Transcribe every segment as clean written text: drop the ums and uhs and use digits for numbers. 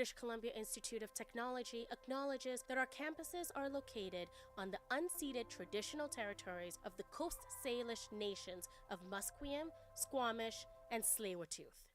British Columbia Institute of Technology acknowledges that our campuses are located on the unceded traditional territories of the Coast Salish nations of Musqueam, Squamish, and Tsleil-Waututh.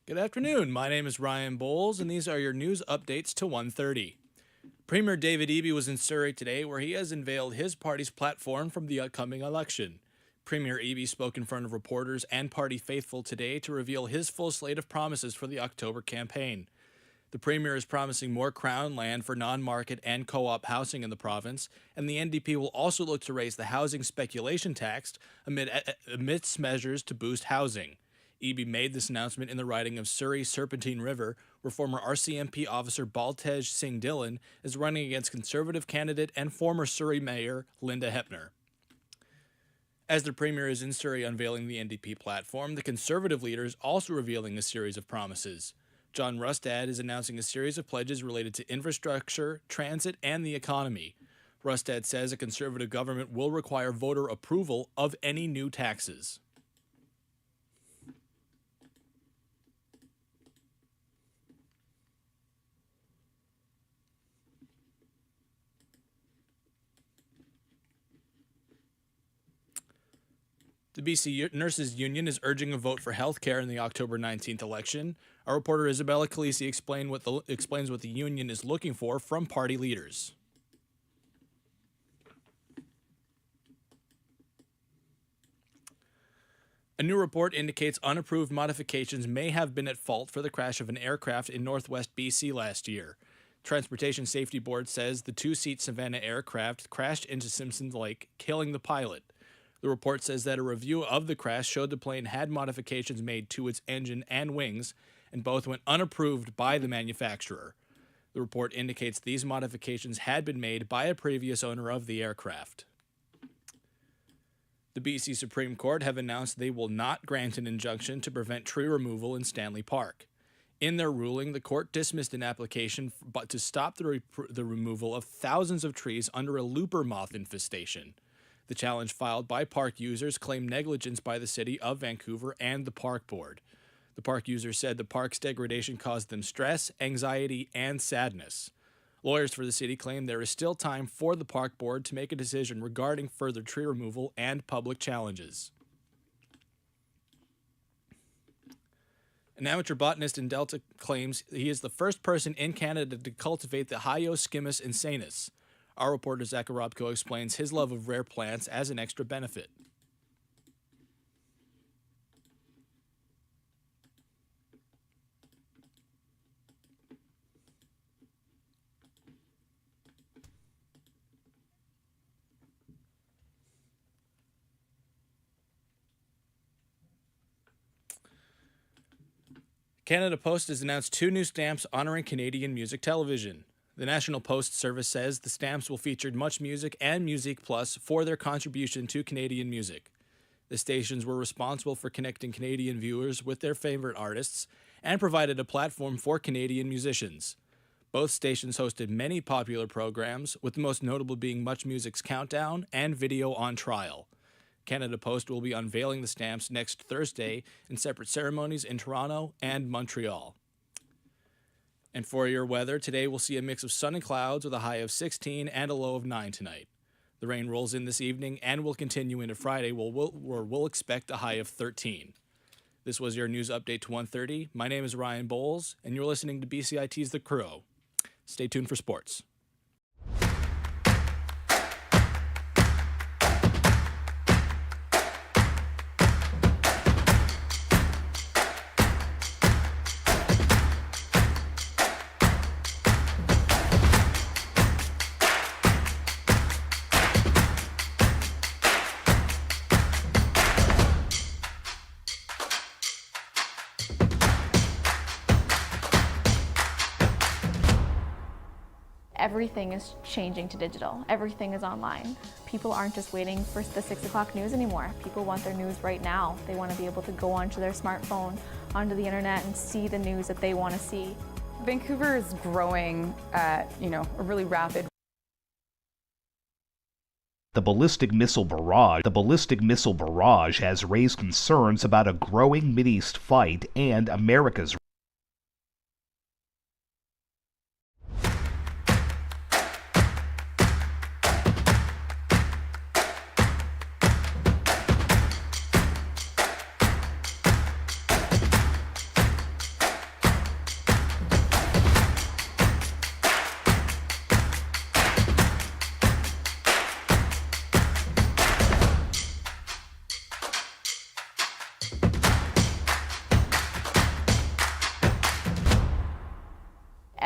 Good afternoon. My name is Ryan Bowles, and these are your news updates to 1:30. Premier David Eby was in Surrey today, where he has unveiled his party's platform from the upcoming election. Premier Eby spoke in front of reporters and party faithful today to reveal his full slate of promises for the October campaign. The Premier is promising more Crown land for non-market and co-op housing in the province, and the NDP will also look to raise the housing speculation tax amidst measures to boost housing. Eby made this announcement in the riding of Surrey Serpentine River, where former RCMP officer Baltej Singh Dillon is running against Conservative candidate and former Surrey Mayor Linda Hepner. As the Premier is in Surrey unveiling the NDP platform, the Conservative leader is also revealing a series of promises. John Rustad is announcing a series of pledges related to infrastructure, transit, and the economy. Rustad says a Conservative government will require voter approval of any new taxes. The BC Nurses Union is urging a vote for health care in the October 19th election. Our reporter Isabella Calisi explains what the union is looking for from party leaders. A new report indicates unapproved modifications may have been at fault for the crash of an aircraft in northwest BC last year. Transportation Safety Board says the two-seat Savannah aircraft crashed into Simpson Lake, killing the pilot. The report says that a review of the crash showed the plane had modifications made to its engine and wings, and both went unapproved by the manufacturer. The report indicates these modifications had been made by a previous owner of the aircraft. The BC Supreme Court have announced they will not grant an injunction to prevent tree removal in Stanley Park. In their ruling, the court dismissed an application to stop the removal of thousands of trees under a looper moth infestation. The challenge filed by park users claimed negligence by the City of Vancouver and the Park Board. The park users said the park's degradation caused them stress, anxiety, and sadness. Lawyers for the city claim there is still time for the Park Board to make a decision regarding further tree removal and public challenges. An amateur botanist in Delta claims he is the first person in Canada to cultivate the Hyoscyamus insanus. Our reporter Zach Arobko explains his love of rare plants as an extra benefit. Canada Post has announced 2 new stamps honoring Canadian music television. The National Post Service says the stamps will feature Much Music and Musique Plus for their contribution to Canadian music. The stations were responsible for connecting Canadian viewers with their favorite artists and provided a platform for Canadian musicians. Both stations hosted many popular programs, with the most notable being Much Music's Countdown and Video on Trial. Canada Post will be unveiling the stamps next Thursday in separate ceremonies in Toronto and Montreal. And for your weather, today we'll see a mix of sun and clouds with a high of 16 and a low of 9 tonight. The rain rolls in this evening and will continue into Friday, where we'll expect a high of 13. This was your news update to 1:30. My name is Ryan Bowles, and you're listening to BCIT's The Crow. Stay tuned for sports. Everything is changing to digital. Everything is online. People aren't just waiting for the 6 o'clock news anymore. People want their news right now. They want to be able to go onto their smartphone, onto the internet, and see the news that they want to see. Vancouver is growing at, a really rapid. The ballistic missile barrage has raised concerns about a growing Mideast fight and America's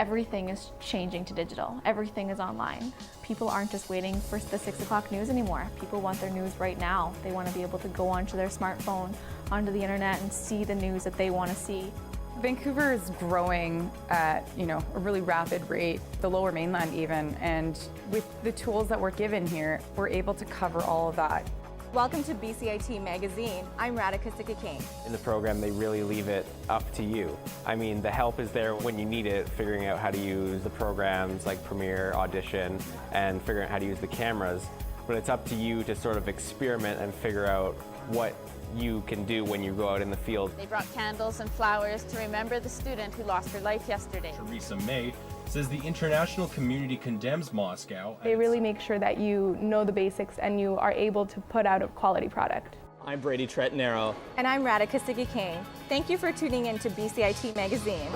Everything is changing to digital. Everything is online. People aren't just waiting for the 6 o'clock news anymore. People want their news right now. They want to be able to go onto their smartphone, onto the internet, and see the news that they want to see. Vancouver is growing at, a really rapid rate, the Lower Mainland even, and with the tools that we're given here, we're able to cover all of that. Welcome to BCIT Magazine. I'm Radhika Sikakane. In the program, they really leave it up to you. I mean, the help is there when you need it, figuring out how to use the programs like Premiere, Audition, and figuring out how to use the cameras. But it's up to you to sort of experiment and figure out what you can do when you go out in the field. They brought candles and flowers to remember the student who lost her life yesterday. Theresa May says the international community condemns Moscow. They really make sure that you know the basics and you are able to put out a quality product. I'm Brady Tretnero. And I'm Radhika Sikakane. Thank you for tuning in to BCIT Magazine.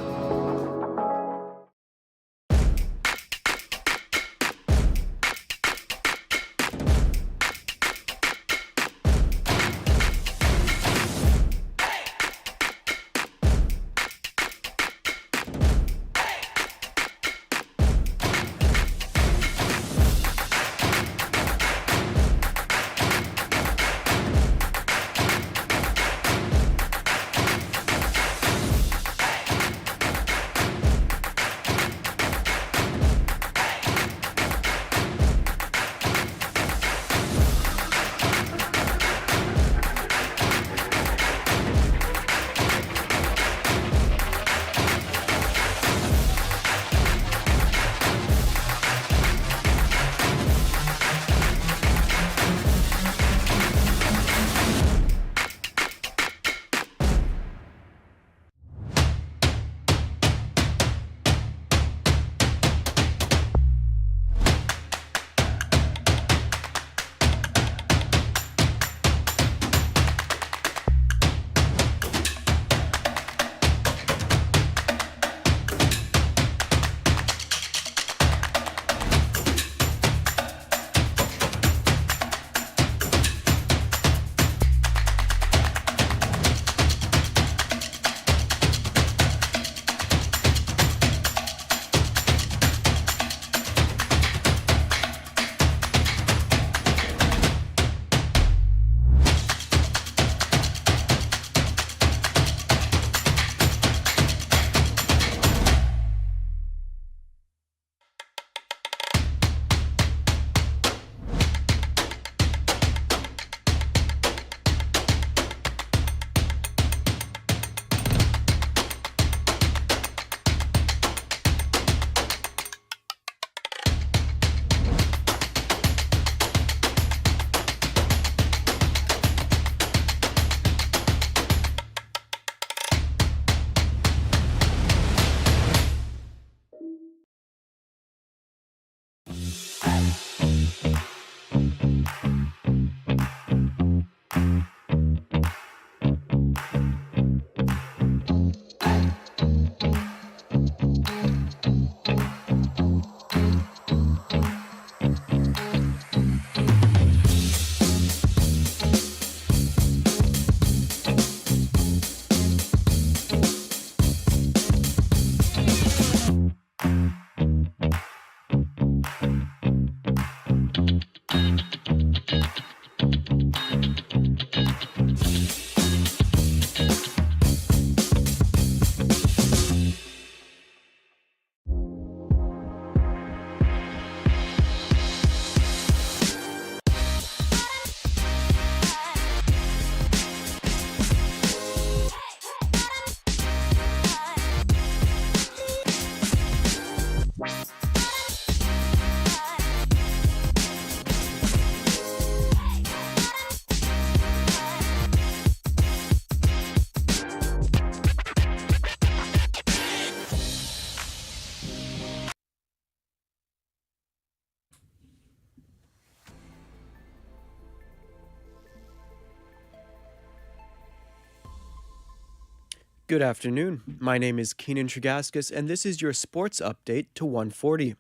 Good afternoon. My name is Keenan Tregaskis, and this is your sports update to 140.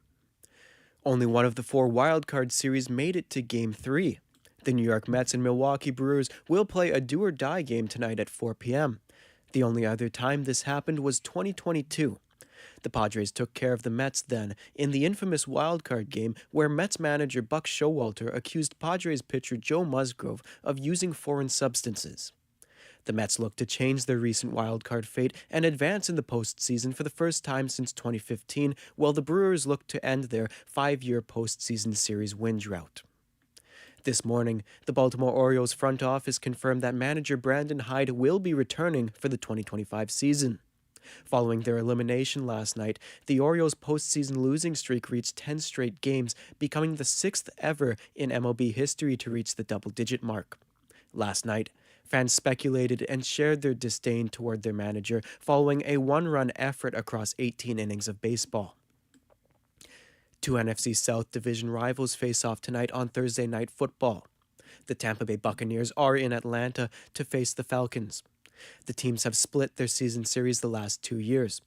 Only one of the 4 wildcard series made it to Game 3. The New York Mets and Milwaukee Brewers will play a do-or-die game tonight at 4 p.m. The only other time this happened was 2022. The Padres took care of the Mets then in the infamous wildcard game where Mets manager Buck Showalter accused Padres pitcher Joe Musgrove of using foreign substances. The Mets look to change their recent wildcard fate and advance in the postseason for the first time since 2015, while the Brewers look to end their 5-year postseason series win drought. This morning, the Baltimore Orioles front office confirmed that manager Brandon Hyde will be returning for the 2025 season. Following their elimination last night, the Orioles' postseason losing streak reached 10 straight games, becoming the 6th ever in MLB history to reach the double-digit mark. Last night, fans speculated and shared their disdain toward their manager following a 1-run effort across 18 innings of baseball. 2 NFC South Division rivals face off tonight on Thursday Night Football. The Tampa Bay Buccaneers are in Atlanta to face the Falcons. The teams have split their season series the last 2 years.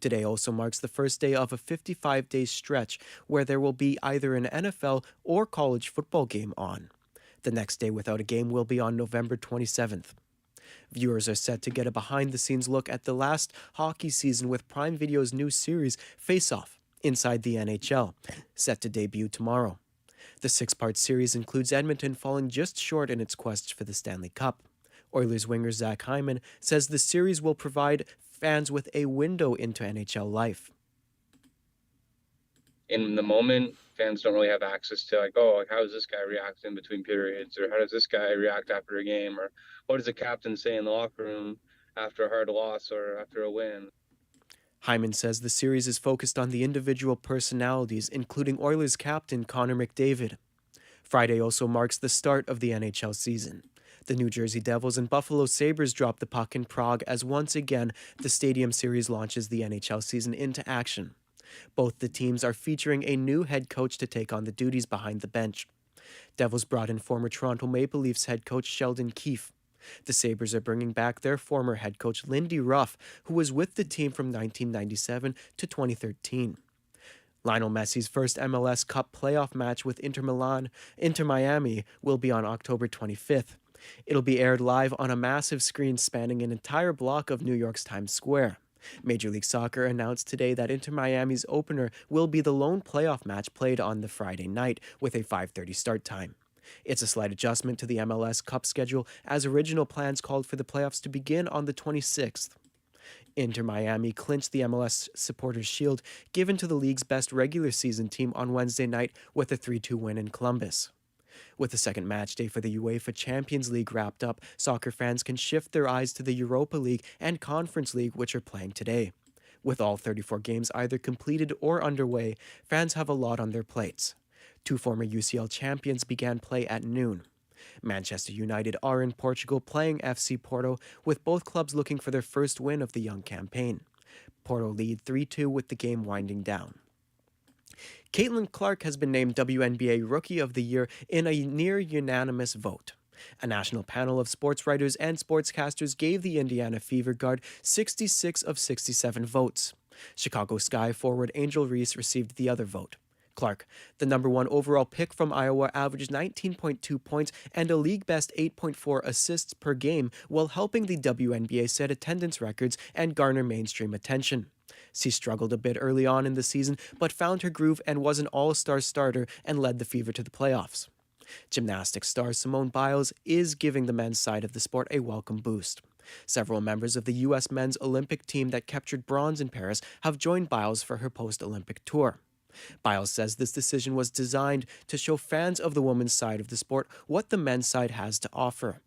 Today also marks the first day of a 55-day stretch where there will be either an NFL or college football game on. The next day without a game will be on November 27th. Viewers are set to get a behind-the-scenes look at the last hockey season with Prime Video's new series, Face Off, Inside the NHL, set to debut tomorrow. The 6-part series includes Edmonton falling just short in its quest for the Stanley Cup. Oilers winger Zach Hyman says the series will provide fans with a window into NHL life. In the moment, fans don't really have access to how does this guy react in between periods, or how does this guy react after a game, or what does the captain say in the locker room after a hard loss or after a win. Hyman says the series is focused on the individual personalities, including Oilers captain Connor McDavid. Friday also marks the start of the NHL season. The New Jersey Devils and Buffalo Sabres drop the puck in Prague as once again the Stadium Series launches the NHL season into action. Both the teams are featuring a new head coach to take on the duties behind the bench. Devils brought in former Toronto Maple Leafs head coach Sheldon Keefe. The Sabres are bringing back their former head coach Lindy Ruff, who was with the team from 1997 to 2013. Lionel Messi's first MLS Cup playoff match with Inter Miami will be on October 25th. It'll be aired live on a massive screen spanning an entire block of New York's Times Square. Major League Soccer announced today that Inter Miami's opener will be the lone playoff match played on the Friday night with a 5:30 start time. It's a slight adjustment to the MLS Cup schedule, as original plans called for the playoffs to begin on the 26th. Inter Miami clinched the MLS Supporters' Shield given to the league's best regular season team on Wednesday night with a 3-2 win in Columbus. With the second match day for the UEFA Champions League wrapped up, soccer fans can shift their eyes to the Europa League and Conference League, which are playing today. With all 34 games either completed or underway, fans have a lot on their plates. 2 former UCL champions began play at noon. Manchester United are in Portugal playing FC Porto, with both clubs looking for their first win of the young campaign. Porto lead 3-2 with the game winding down. Caitlin Clark has been named WNBA Rookie of the Year in a near-unanimous vote. A national panel of sports writers and sportscasters gave the Indiana Fever guard 66 of 67 votes. Chicago Sky forward Angel Reese received the other vote. Clark, the number 1 overall pick from Iowa, averaged 19.2 points and a league-best 8.4 assists per game while helping the WNBA set attendance records and garner mainstream attention. She struggled a bit early on in the season, but found her groove and was an all-star starter and led the Fever to the playoffs. Gymnastics star Simone Biles is giving the men's side of the sport a welcome boost. Several members of the U.S. men's Olympic team that captured bronze in Paris have joined Biles for her post-Olympic tour. Biles says this decision was designed to show fans of the women's side of the sport what the men's side has to offer.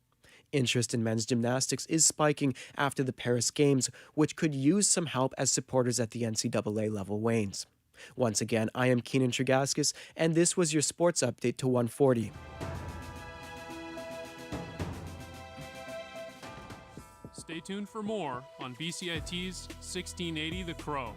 Interest in men's gymnastics is spiking after the Paris Games, which could use some help as supporters at the NCAA level wanes. Once again, I am Keenan Tregaskis, and this was your sports update to 140. Stay tuned for more on BCIT's 1680 The Crow.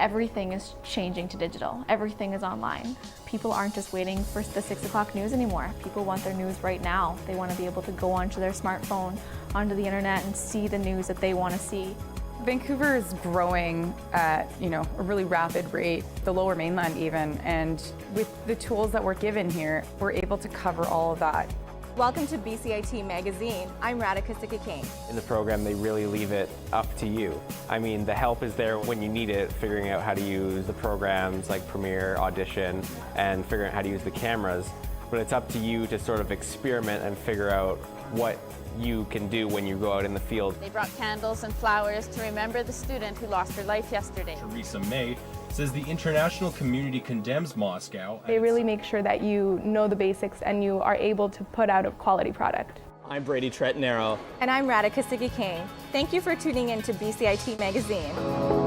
Everything is changing to digital. Everything is online. People aren't just waiting for the 6 o'clock news anymore. People want their news right now. They want to be able to go onto their smartphone, onto the internet, and see the news that they want to see. Vancouver is growing at, a really rapid rate, the Lower Mainland even, and with the tools that we're given here, we're able to cover all of that. Welcome to BCIT Magazine. I'm Radhika Sikki-King. In the program, they really leave it up to you. I mean, the help is there when you need it, figuring out how to use the programs like Premiere, Audition, and figuring out how to use the cameras. But it's up to you to sort of experiment and figure out what you can do when you go out in the field. They brought candles and flowers to remember the student who lost her life yesterday. Theresa May says the international community condemns Moscow. They really make sure that you know the basics and you are able to put out a quality product. I'm Brady Tretanero. And I'm Radhika Sikki-King. Thank you for tuning in to BCIT Magazine.